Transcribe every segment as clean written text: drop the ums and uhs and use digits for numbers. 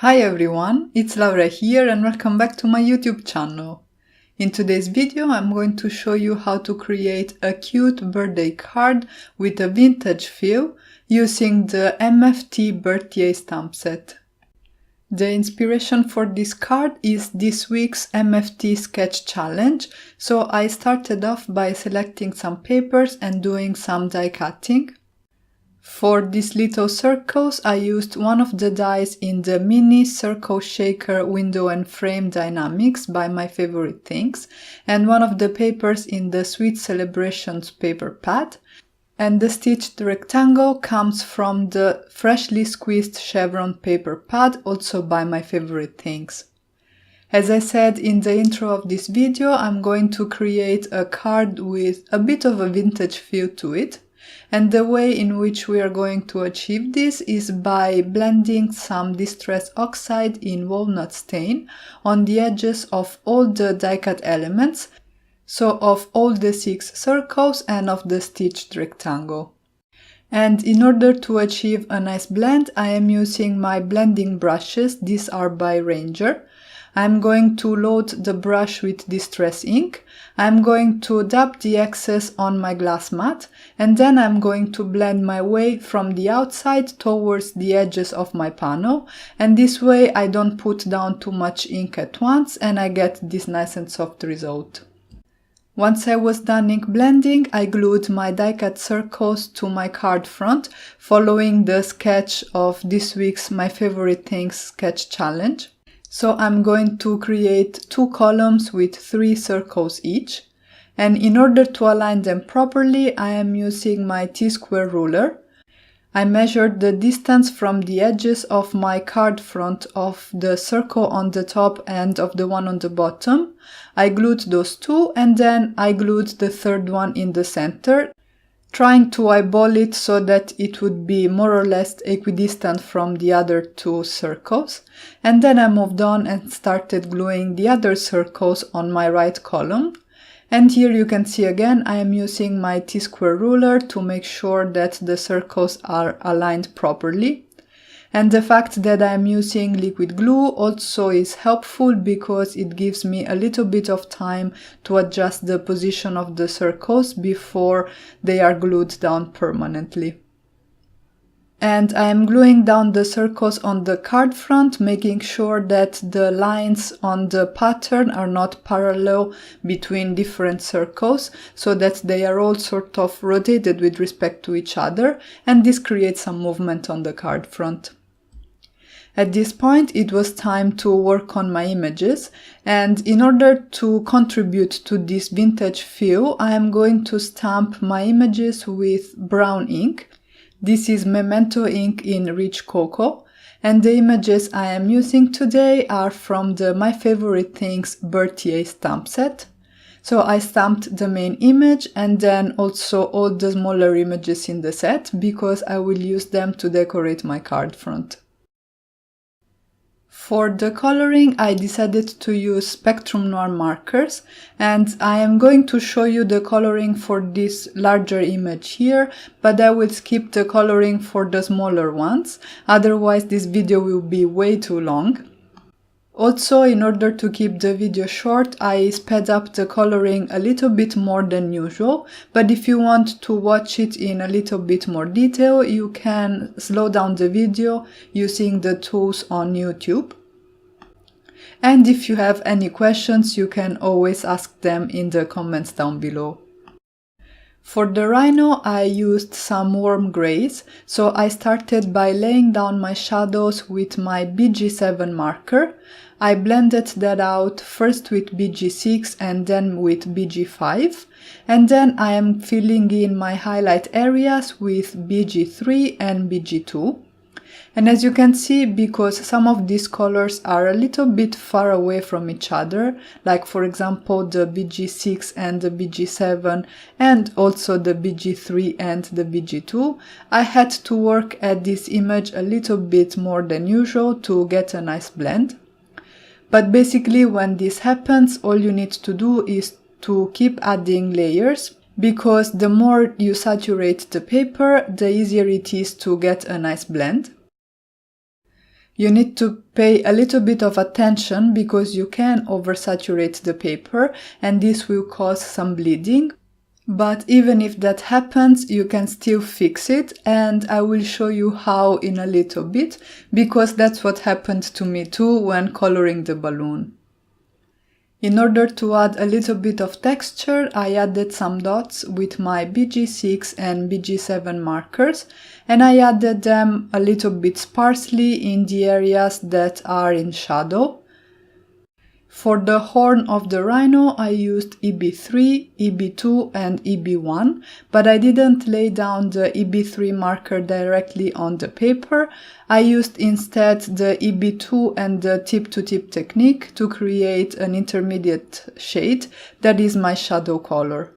Hi everyone, it's Laura here and welcome back to my YouTube channel. In today's video I'm going to show you how to create a cute birthday card with a vintage feel using the MFT Birth-Yay stamp set. The inspiration for this card is this week's MFT sketch challenge, so I started off by selecting some papers and doing some die cutting. For these little circles, I used one of the dies in the mini circle shaker window and frame Die-namics by My Favorite Things, and one of the papers in the Sweet Celebrations paper pad. And the stitched rectangle comes from the freshly squeezed Chevron paper pad, also by My Favorite Things. As I said in the intro of this video, I'm going to create a card with a bit of a vintage feel to it. And the way in which we are going to achieve this is by blending some distress oxide in walnut stain on the edges of all the die-cut elements, so of all the 6 circles and of the stitched rectangle. And in order to achieve a nice blend, I am using my blending brushes. These are by Ranger. I'm going to load the brush with distress ink. I'm going to dab the excess on my glass mat, and then I'm going to blend my way from the outside towards the edges of my panel, and this way I don't put down too much ink at once and I get this nice and soft result. Once I was done ink blending, I glued my die-cut circles to my card front, following the sketch of this week's My Favorite Things sketch challenge. So I'm going to create 2 columns with 3 circles each. And in order to align them properly, I am using my T-square ruler. I measured the distance from the edges of my card front of the circle on the top and of the one on the bottom. I glued those 2 and then I glued the third one in the center, trying to eyeball it so that it would be more or less equidistant from the other 2 circles. And then I moved on and started gluing the other circles on my right column. And here you can see again I am using my T-square ruler to make sure that the circles are aligned properly. And the fact that I am using liquid glue also is helpful because it gives me a little bit of time to adjust the position of the circles before they are glued down permanently. And I am gluing down the circles on the card front, making sure that the lines on the pattern are not parallel between different circles, so that they are all sort of rotated with respect to each other, and this creates some movement on the card front. At this point, it was time to work on my images, and in order to contribute to this vintage feel, I am going to stamp my images with brown ink. This is Memento ink in Rich Cocoa, and the images I am using today are from the My Favorite Things Birth-Yay stamp set. So I stamped the main image and then also all the smaller images in the set, because I will use them to decorate my card front. For the coloring, I decided to use Spectrum Noir markers, and I am going to show you the coloring for this larger image here, but I will skip the coloring for the smaller ones, otherwise this video will be way too long. Also, in order to keep the video short, I sped up the coloring a little bit more than usual, but if you want to watch it in a little bit more detail, you can slow down the video using the tools on YouTube. And if you have any questions, you can always ask them in the comments down below. For the rhino, I used some warm grays, so I started by laying down my shadows with my BG7 marker. I blended that out first with BG6 and then with BG5, and then I am filling in my highlight areas with BG3 and BG2. And as you can see, because some of these colors are a little bit far away from each other, like for example the BG6 and the BG7 and also the BG3 and the BG2, I had to work at this image a little bit more than usual to get a nice blend. But basically when this happens, all you need to do is to keep adding layers, because the more you saturate the paper, the easier it is to get a nice blend. You need to pay a little bit of attention because you can oversaturate the paper and this will cause some bleeding. But even if that happens, you can still fix it, and I will show you how in a little bit, because that's what happened to me too when coloring the balloon. In order to add a little bit of texture, I added some dots with my BG6 and BG7 markers, and I added them a little bit sparsely in the areas that are in shadow. For the horn of the rhino, I used EB3, EB2 and EB1, but I didn't lay down the EB3 marker directly on the paper. I used instead the EB2 and the tip-to-tip technique to create an intermediate shade that is my shadow color.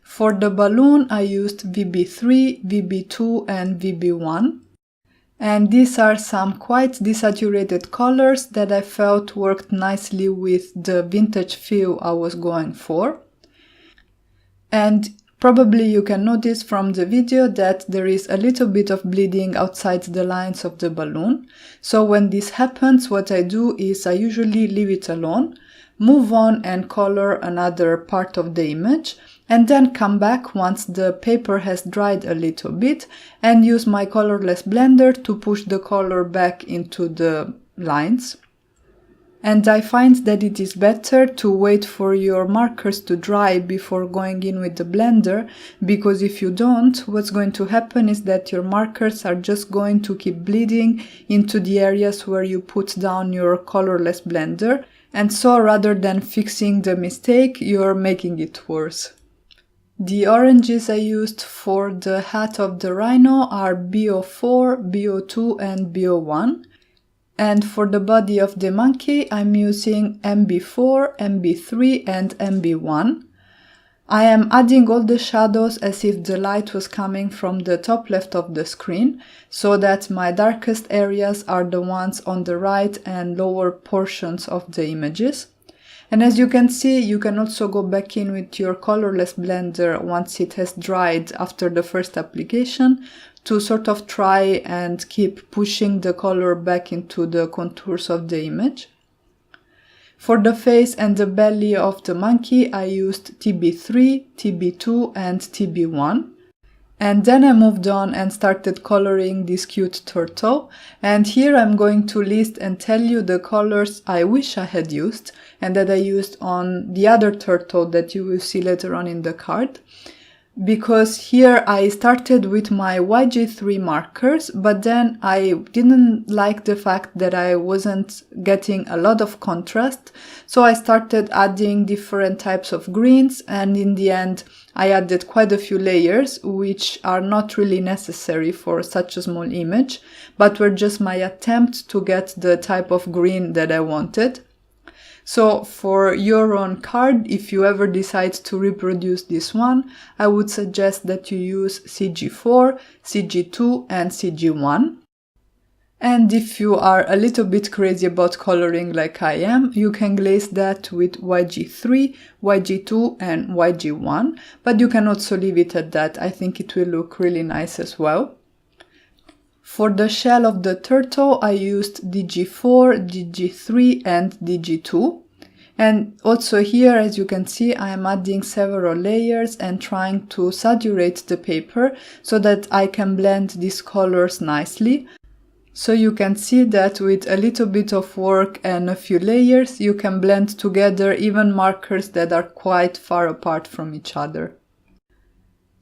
For the balloon, I used VB3, VB2 and VB1. And these are some quite desaturated colors that I felt worked nicely with the vintage feel I was going for. And probably you can notice from the video that there is a little bit of bleeding outside the lines of the balloon. So when this happens, what I do is I usually leave it alone, move on and color another part of the image, and then come back once the paper has dried a little bit and use my colorless blender to push the color back into the lines. And I find that it is better to wait for your markers to dry before going in with the blender, because if you don't, what's going to happen is that your markers are just going to keep bleeding into the areas where you put down your colorless blender, and so rather than fixing the mistake, you're making it worse. The oranges I used for the hat of the rhino are BO4, BO2 and BO1. And for the body of the monkey, I'm using MB4, MB3 and MB1. I am adding all the shadows as if the light was coming from the top left of the screen, so that my darkest areas are the ones on the right and lower portions of the images. And as you can see, you can also go back in with your colorless blender once it has dried after the first application to sort of try and keep pushing the color back into the contours of the image. For the face and the belly of the monkey, I used TB3, TB2 and TB1. And then I moved on and started coloring this cute turtle. And here I'm going to list and tell you the colors I wish I had used and that I used on the other turtle that you will see later on in the card. Because here I started with my YG3 markers, but then I didn't like the fact that I wasn't getting a lot of contrast, so I started adding different types of greens, and in the end I added quite a few layers, which are not really necessary for such a small image, but were just my attempt to get the type of green that I wanted. So for your own card, if you ever decide to reproduce this one, I would suggest that you use CG4, CG2 and CG1. And if you are a little bit crazy about coloring like I am, you can glaze that with YG3, YG2 and YG1, but you can also leave it at that. I think it will look really nice as well. For the shell of the turtle, I used DG4, DG3 and DG2. And also here, as you can see, I am adding several layers and trying to saturate the paper so that I can blend these colors nicely. So you can see that with a little bit of work and a few layers, you can blend together even markers that are quite far apart from each other.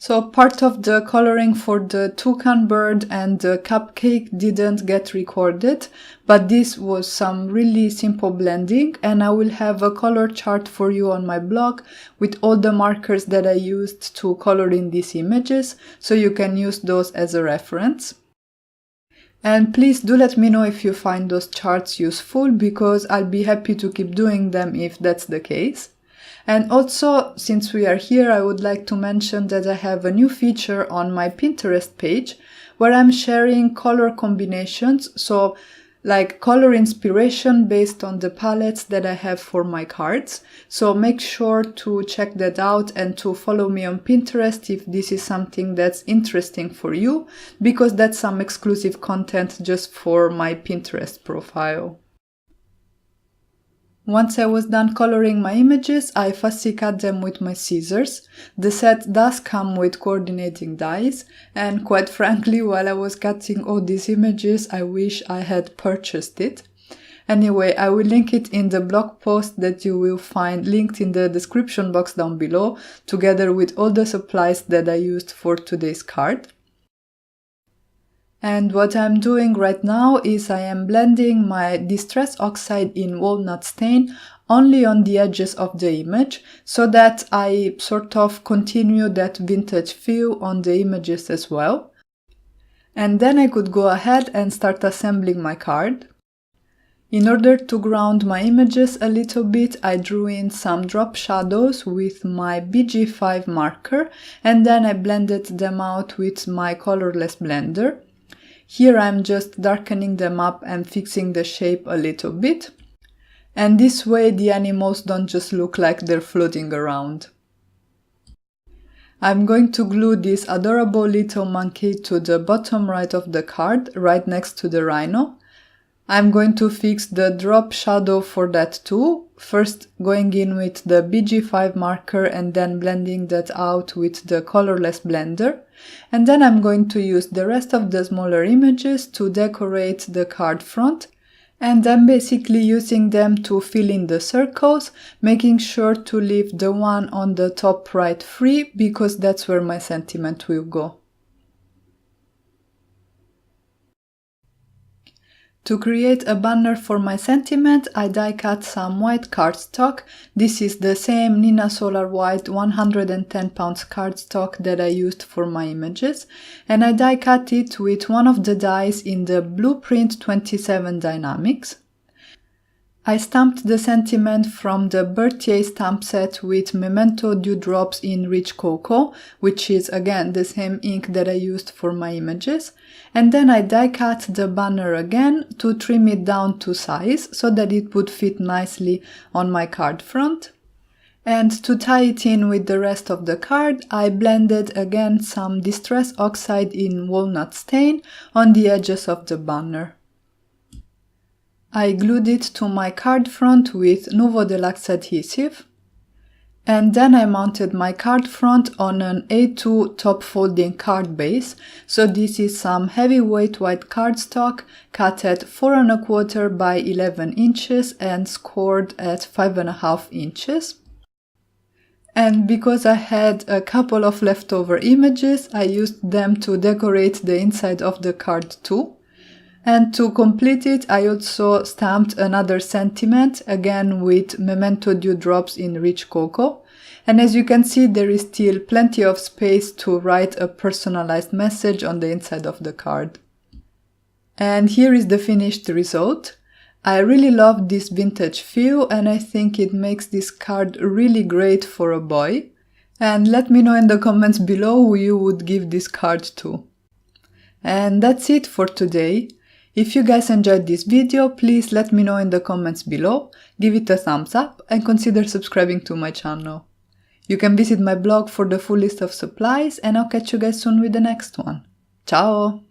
So part of the coloring for the toucan bird and the cupcake didn't get recorded, but this was some really simple blending, and I will have a color chart for you on my blog with all the markers that I used to color in these images, so you can use those as a reference. And please do let me know if you find those charts useful, because I'll be happy to keep doing them if that's the case. And also, since we are here, I would like to mention that I have a new feature on my Pinterest page where I'm sharing color combinations. So like color inspiration based on the palettes that I have for my cards. So make sure to check that out and to follow me on Pinterest if this is something that's interesting for you, because that's some exclusive content just for my Pinterest profile. Once I was done coloring my images, I fussy cut them with my scissors. The set does come with coordinating dies, and quite frankly, while I was cutting all these images, I wish I had purchased it. Anyway, I will link it in the blog post that you will find linked in the description box down below, together with all the supplies that I used for today's card. And what I'm doing right now is I am blending my Distress Oxide in Walnut stain only on the edges of the image, so that I sort of continue that vintage feel on the images as well. And then I could go ahead and start assembling my card. In order to ground my images a little bit, I drew in some drop shadows with my BG5 marker, and then I blended them out with my colorless blender. Here I'm just darkening them up and fixing the shape a little bit. And this way the animals don't just look like they're floating around. I'm going to glue this adorable little monkey to the bottom right of the card, right next to the rhino. I'm going to fix the drop shadow for that too, first going in with the BG5 marker and then blending that out with the colorless blender. And then I'm going to use the rest of the smaller images to decorate the card front, and I'm basically using them to fill in the circles, making sure to leave the one on the top right free, because that's where my sentiment will go. To create a banner for my sentiment, I die cut some white cardstock. This is the same Neenah Solar White 110 pounds cardstock that I used for my images, and I die cut it with one of the dies in the Blueprint 27 Die-namics. I stamped the sentiment from the Birth-Yay stamp set with Memento dewdrops in rich cocoa, which is again the same ink that I used for my images, and then I die cut the banner again to trim it down to size so that it would fit nicely on my card front. And to tie it in with the rest of the card, I blended again some Distress Oxide in Walnut stain on the edges of the banner. I glued it to my card front with Nouveau Deluxe adhesive, and then I mounted my card front on an A2 top folding card base. So this is some heavyweight white cardstock cut at 4 1/4 by 11 inches and scored at 5 1/2 inches. And because I had a couple of leftover images, I used them to decorate the inside of the card too. And to complete it, I also stamped another sentiment, again with Memento dewdrops in rich cocoa. And as you can see, there is still plenty of space to write a personalized message on the inside of the card. And here is the finished result. I really love this vintage feel, and I think it makes this card really great for a boy. And let me know in the comments below who you would give this card to. And that's it for today. If you guys enjoyed this video, please let me know in the comments below, give it a thumbs up, and consider subscribing to my channel. You can visit my blog for the full list of supplies, and I'll catch you guys soon with the next one. Ciao!